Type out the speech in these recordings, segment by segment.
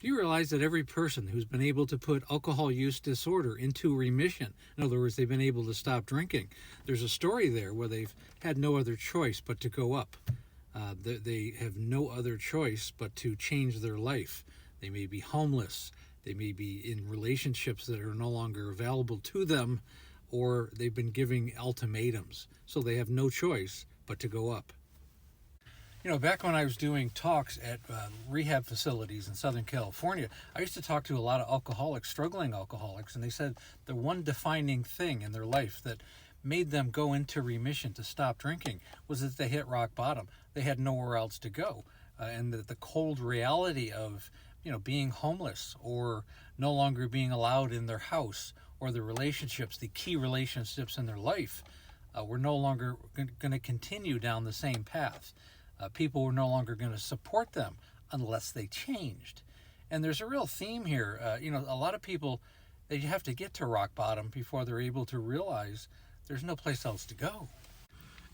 Do you realize that every person who's been able to put alcohol use disorder into remission, in other words, they've been able to stop drinking, there's a story there where they've had no other choice but to go up. They have no other choice but to change their life. They may be homeless, they may be in relationships that are no longer available to them, or they've been giving ultimatums. So they have no choice but to go up. You know, back when I was doing talks at rehab facilities in Southern California, I used to talk to a lot of alcoholics, struggling alcoholics, and they said the one defining thing in their life that made them go into remission to stop drinking was that they hit rock bottom. They had nowhere else to go. And that the cold reality of, being homeless or no longer being allowed in their house, or the relationships, the key relationships in their life, were no longer going to continue down the same path. People were no longer going to support them unless they changed. And there's a real theme here. A lot of people, they have to get to rock bottom before they're able to realize there's no place else to go.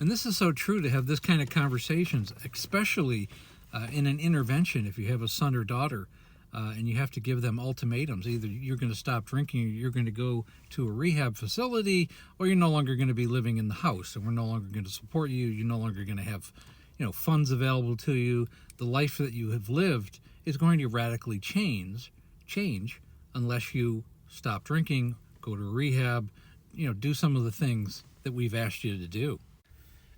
And this is so true to have this kind of conversations, especially in an intervention. If you have a son or daughter and you have to give them ultimatums, either you're going to stop drinking or you're going to go to a rehab facility, or you're no longer going to be living in the house and we're no longer going to support you. You're no longer going to have funds available to you. The life that you have lived is going to radically change unless you stop drinking, go to rehab, do some of the things that we've asked you to do.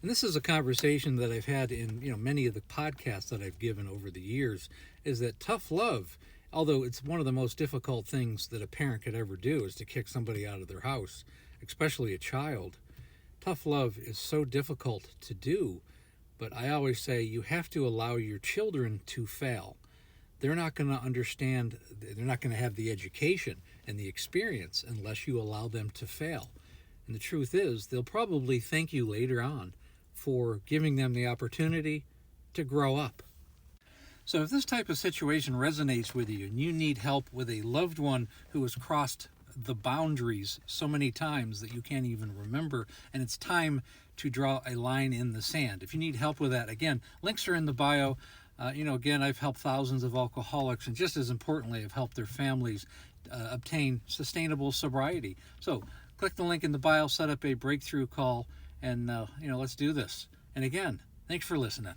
And this is a conversation that I've had in many of the podcasts that I've given over the years, is that tough love, although it's one of the most difficult things that a parent could ever do, is to kick somebody out of their house, especially a child. Tough love is so difficult to do. But I always say you have to allow your children to fail. They're not going to understand, they're not going to have the education and the experience unless you allow them to fail. And the truth is, they'll probably thank you later on for giving them the opportunity to grow up. So if this type of situation resonates with you and you need help with a loved one who has crossed the boundaries so many times that you can't even remember, and it's time to draw a line in the sand. If you need help with that, again, links are in the bio. Again, I've helped thousands of alcoholics, and just as importantly, I've helped their families obtain sustainable sobriety. So click the link in the bio, set up a breakthrough call, and let's do this. And again, thanks for listening.